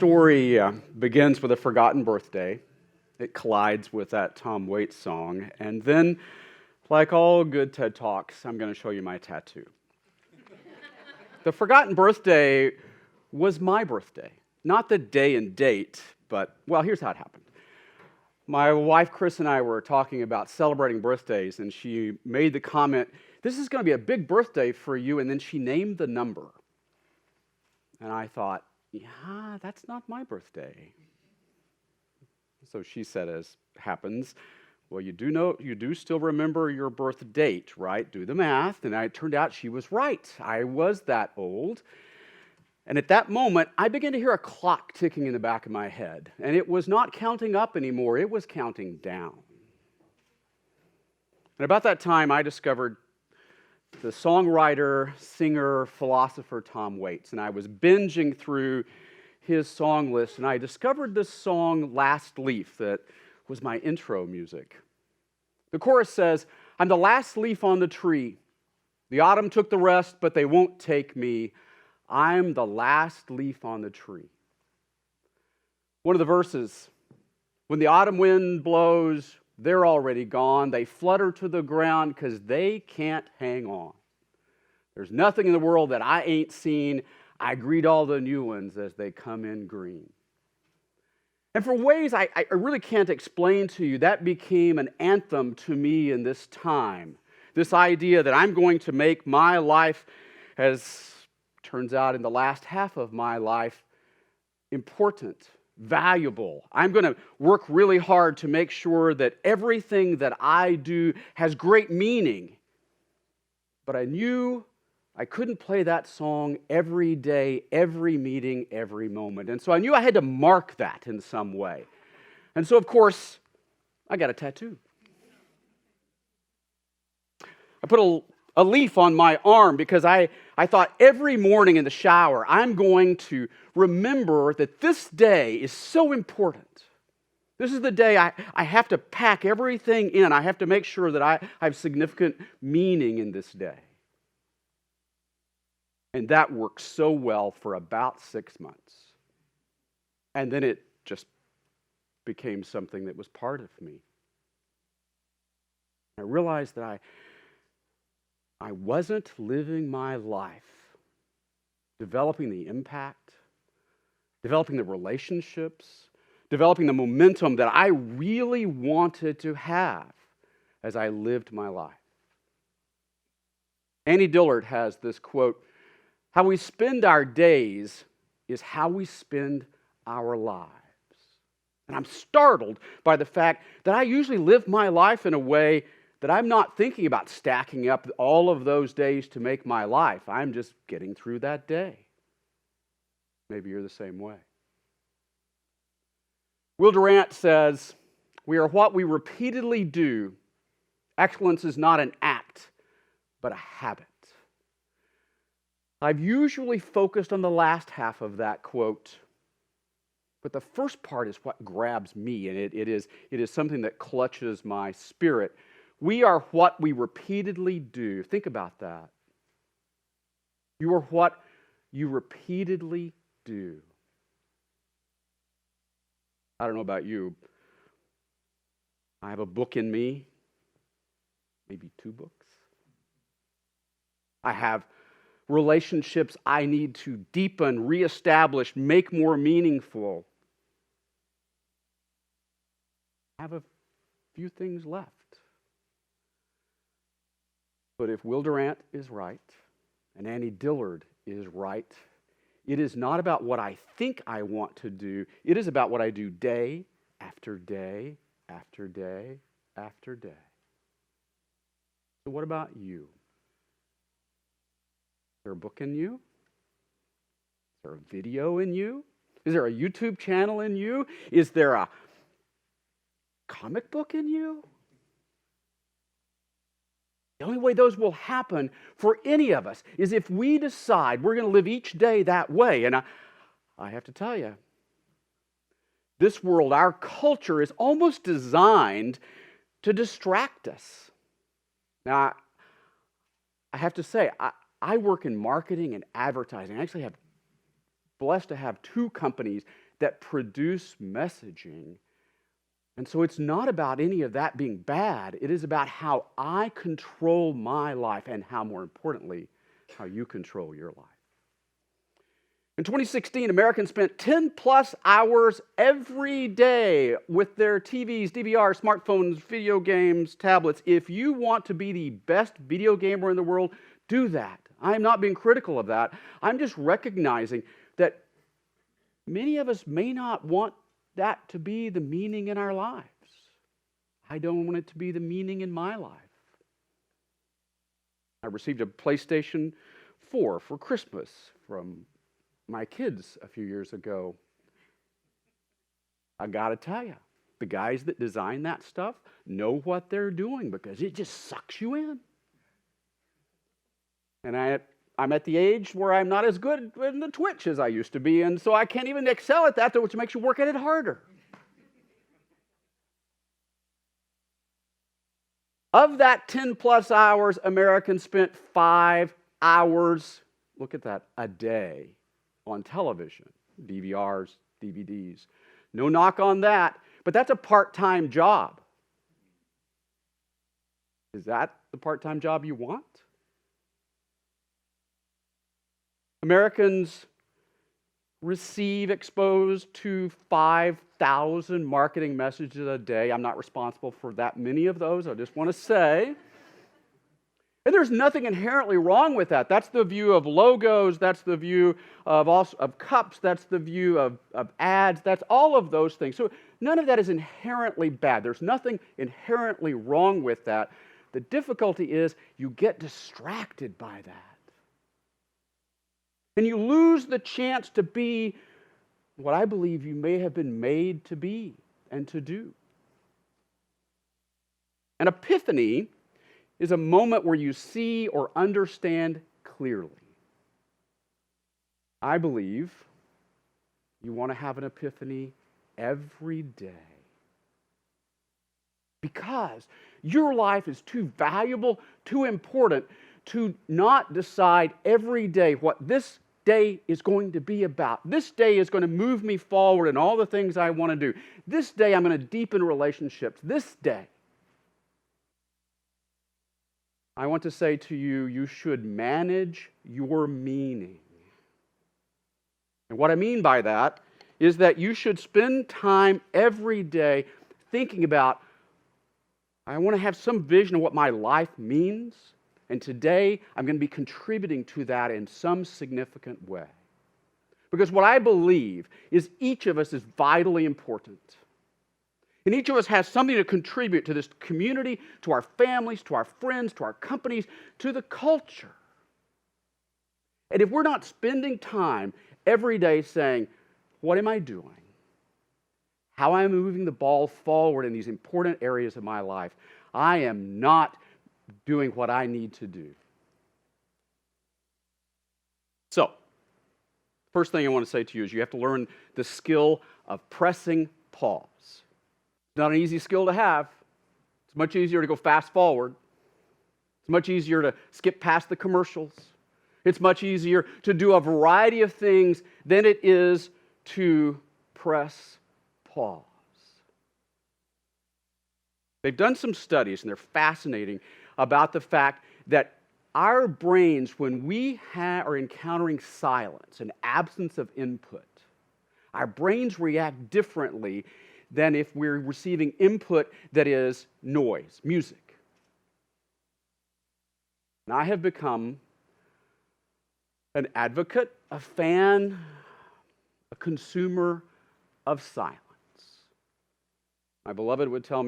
story begins with a forgotten birthday. It collides with that Tom Waits song. And then, like all good TED Talks, I'm going to show you my tattoo. The forgotten birthday was my birthday. Not the day and date, but, well, here's how it happened. My wife, Chris, and I were talking about celebrating birthdays, and she made the comment, "This is going to be a big birthday for you," and then she named the number. And I thought, yeah, that's not my birthday. So she said, as happens, "Well, you do still remember your birth date, right? Do the math." And it turned out she was right. I was that old. And at that moment, I began to hear a clock ticking in the back of my head. And it was not counting up anymore, it was counting down. And about that time, I discovered the songwriter, singer, philosopher Tom Waits. And I was binging through his song list, and I discovered this song, "Last Leaf," that was my intro music. The chorus says, "I'm the last leaf on the tree. The autumn took the rest, but they won't take me. I'm the last leaf on the tree." One of the verses, "When the autumn wind blows, they're already gone. They flutter to the ground because they can't hang on. There's nothing in the world that I ain't seen. I greet all the new ones as they come in green." And for ways I really can't explain to you, that became an anthem to me in this time. This idea that I'm going to make my life, as turns out in the last half of my life, important, valuable. I'm going to work really hard to make sure that everything that I do has great meaning. But I knew I couldn't play that song every day, every meeting, every moment. And so I knew I had to mark that in some way. And so, of course, I got a tattoo. I put a leaf on my arm because I thought every morning in the shower, I'm going to remember that this day is so important. This is the day I have to pack everything in. I have to make sure that I have significant meaning in this day. And that worked so well for about 6 months. And then it just became something that was part of me. I realized that I wasn't living my life, developing the impact, developing the relationships, developing the momentum that I really wanted to have as I lived my life. Annie Dillard has this quote, "How we spend our days is how we spend our lives." And I'm startled by the fact that I usually live my life in a way that I'm not thinking about stacking up all of those days to make my life. I'm just getting through that day. Maybe you're the same way. Will Durant says, "We are what we repeatedly do. Excellence is not an act, but a habit." I've usually focused on the last half of that quote, but the first part is what grabs me, and it is something that clutches my spirit. We are what we repeatedly do. Think about that. You are what you repeatedly do. I don't know about you. I have a book in me, maybe 2 books. I have relationships I need to deepen, reestablish, make more meaningful. I have a few things left. But if Will Durant is right, and Annie Dillard is right, it is not about what I think I want to do. It is about what I do day after day after day after day. So what about you? Is there a book in you? Is there a video in you? Is there a YouTube channel in you? Is there a comic book in you? The only way those will happen for any of us is if we decide we're going to live each day that way. And I have to tell you, this world, our culture, is almost designed to distract us. Now, I have to say, I work in marketing and advertising. I actually have blessed to have 2 companies that produce messaging. And so it's not about any of that being bad. It is about how I control my life and how, more importantly, how you control your life. In 2016, Americans spent 10 plus hours every day with their TVs, DVRs, smartphones, video games, tablets. If you want to be the best video gamer in the world, do that. I'm not being critical of that. I'm just recognizing that many of us may not want that to be the meaning in our lives. I don't want it to be the meaning in my life. I received a PlayStation 4 for Christmas from my kids a few years ago. I got to tell you, the guys that design that stuff know what they're doing because it just sucks you in. And I'm at the age where I'm not as good in the Twitch as I used to be, and so I can't even excel at that, which makes you work at it harder. Of that 10 plus hours, Americans spent 5 hours, look at that, a day on television, DVRs, DVDs. No knock on that, but that's a part-time job. Is that the part-time job you want? Americans receive exposed to 5,000 marketing messages a day. I'm not responsible for that many of those, I just want to say. And there's nothing inherently wrong with that. That's the view of logos, that's the view of cups, that's the view of ads, that's all of those things. So none of that is inherently bad. There's nothing inherently wrong with that. The difficulty is you get distracted by that. And you lose the chance to be what I believe you may have been made to be and to do. An epiphany is a moment where you see or understand clearly. I believe you want to have an epiphany every day. Because your life is too valuable, too important to not decide every day what this day is going to be about. This day is going to move me forward in all the things I want to do. This day I'm going to deepen relationships. This day. I want to say to you, you should manage your meaning. And what I mean by that is that you should spend time every day thinking about, I want to have some vision of what my life means, and today I'm going to be contributing to that in some significant way. Because what I believe is each of us is vitally important. And each of us has something to contribute to this community, to our families, to our friends, to our companies, to the culture. And if we're not spending time every day saying, what am I doing? How am I moving the ball forward in these important areas of my life? I am not doing what I need to do. So, first thing I want to say to you is you have to learn the skill of pressing pause. It's not an easy skill to have. It's much easier to go fast forward. It's much easier to skip past the commercials. It's much easier to do a variety of things than it is to press pause. They've done some studies, and they're fascinating, about the fact that our brains, when we are encountering silence, an absence of input, our brains react differently than if we're receiving input that is noise, music. And I have become an advocate, a fan, a consumer of silence. My beloved would tell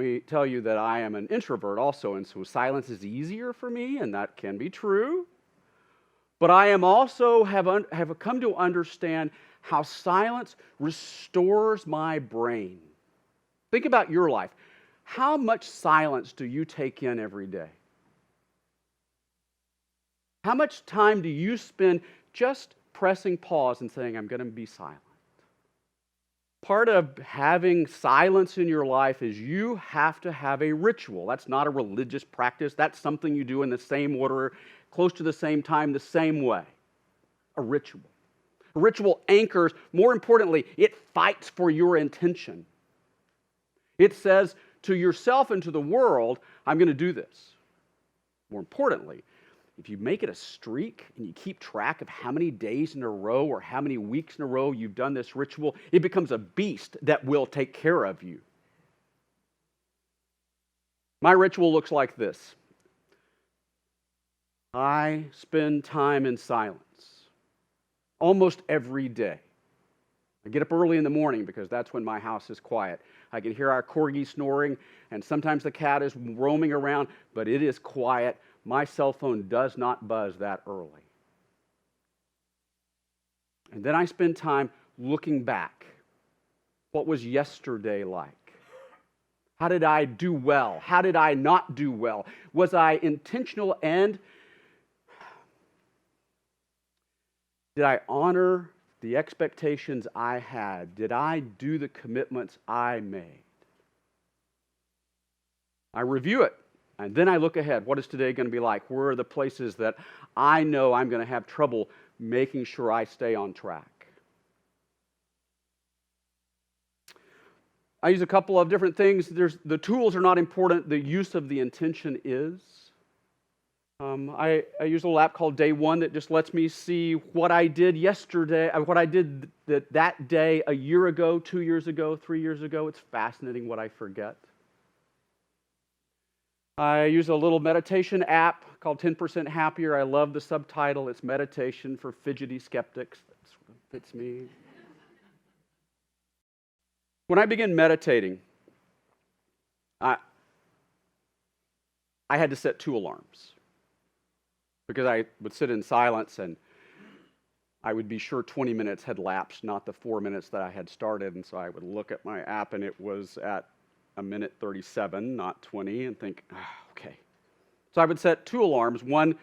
you that I am an introvert also, and so silence is easier for me, and that can be true. But I am also have come to understand how silence restores my brain. Think about your life. How much silence do you take in every day? How much time do you spend just pressing pause and saying, I'm going to be silent? Part of having silence in your life is you have to have a ritual. That's not a religious practice. That's something you do in the same order, close to the same time, the same way. A ritual. A ritual anchors. More importantly, it fights for your intention. It says to yourself and to the world, I'm going to do this. More importantly, if you make it a streak and you keep track of how many days in a row or how many weeks in a row you've done this ritual, it becomes a beast that will take care of you. My ritual looks like this. I spend time in silence almost every day. I get up early in the morning because that's when my house is quiet. I can hear our corgi snoring, and sometimes the cat is roaming around, but it is quiet. My cell phone does not buzz that early. And then I spend time looking back. What was yesterday like? How did I do well? How did I not do well? Was I intentional, and did I honor the expectations I had? Did I do the commitments I made? I review it, and then I look ahead. What is today going to be like? Where are the places that I know I'm going to have trouble making sure I stay on track? I use a couple of different things. The tools are not important. The use of the intention is. I use a little app called Day One that just lets me see what I did yesterday, what I did that day a year ago, 2 years ago, 3 years ago. It's fascinating what I forget. I use a little meditation app called 10% Happier. I love the subtitle. It's meditation for fidgety skeptics. That sort of fits me. When I began meditating, I had to set 2 alarms because I would sit in silence and I would be sure 20 minutes had lapsed, not the 4 minutes that I had started. And so I would look at my app and it was at 1:37, not 20, and think, okay. So I would set 2 alarms, one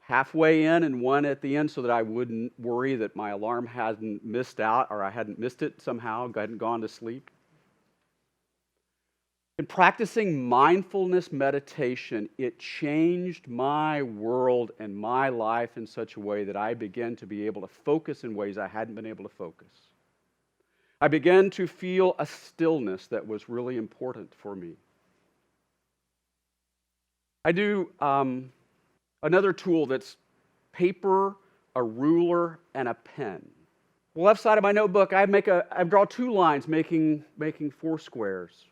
halfway in and one at the end so that I wouldn't worry that my alarm hadn't missed out or I hadn't missed it somehow, hadn't gone to sleep. In practicing mindfulness meditation, it changed my world and my life in such a way that I began to be able to focus in ways I hadn't been able to focus. I began to feel a stillness that was really important for me. I do another tool that's paper, a ruler, and a pen. The left side of my notebook, I draw 2 lines making 4 squares.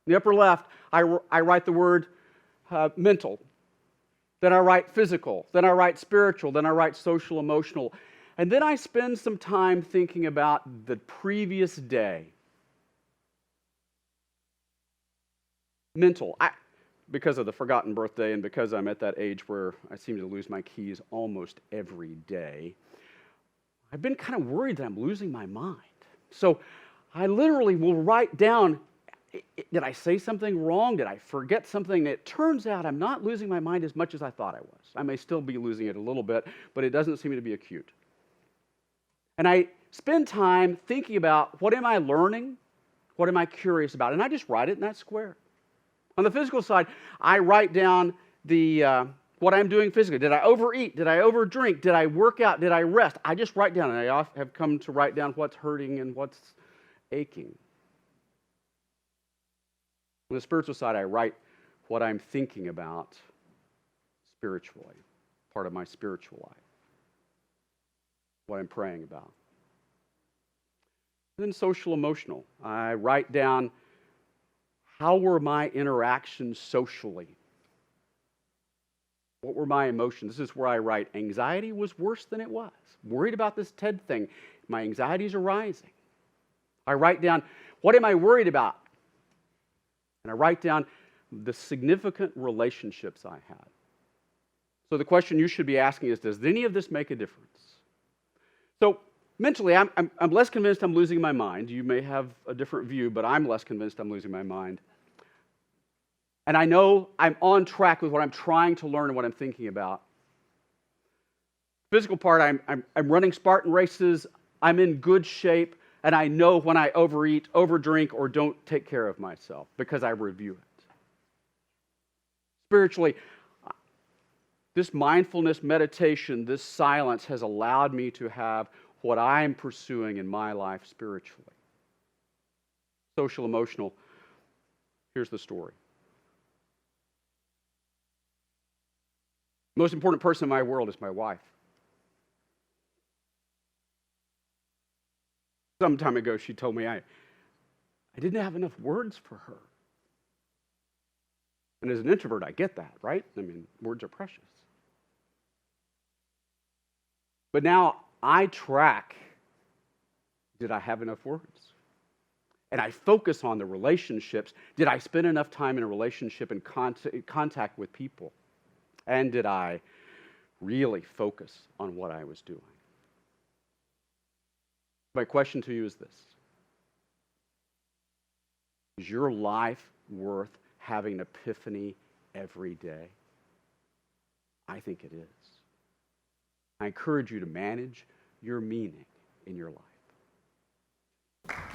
In the upper left, I write the word mental. Then I write physical. Then I write spiritual. Then I write social, emotional. And then I spend some time thinking about the previous day. Mental. Because of the forgotten birthday and because I'm at that age where I seem to lose my keys almost every day, I've been kind of worried that I'm losing my mind. So I literally will write down, did I say something wrong? Did I forget something? It turns out I'm not losing my mind as much as I thought I was. I may still be losing it a little bit, but it doesn't seem to be acute. And I spend time thinking about, what am I learning? What am I curious about? And I just write it in that square. On the physical side, I write down what I'm doing physically. Did I overeat? Did I overdrink? Did I work out? Did I rest? I just write down, and I often have come to write down what's hurting and what's aching. On the spiritual side, I write what I'm thinking about spiritually, part of my spiritual life, what I'm praying about. And then social emotional, I write down, how were my interactions socially? What were my emotions? This is where I write, anxiety was worse than it was. Worried about this TED thing. My anxieties are rising. I write down, what am I worried about? And I write down the significant relationships I had. So the question you should be asking is, does any of this make a difference? So mentally, I'm less convinced I'm losing my mind. You may have a different view, but I'm less convinced I'm losing my mind. And I know I'm on track with what I'm trying to learn and what I'm thinking about. Physical part, I'm running Spartan races. I'm in good shape. And I know when I overeat, overdrink, or don't take care of myself because I review it. Spiritually, this mindfulness meditation, this silence has allowed me to have what I'm pursuing in my life spiritually. Social, emotional. Here's the story. The most important person in my world is my wife. Some time ago, she told me I didn't have enough words for her. And as an introvert, I get that, right? I mean, words are precious. But now I track, did I have enough words? And I focus on the relationships. Did I spend enough time in a relationship and contact with people? And did I really focus on what I was doing? My question to you is this. Is your life worth having an epiphany every day? I think it is. I encourage you to manage your meaning in your life.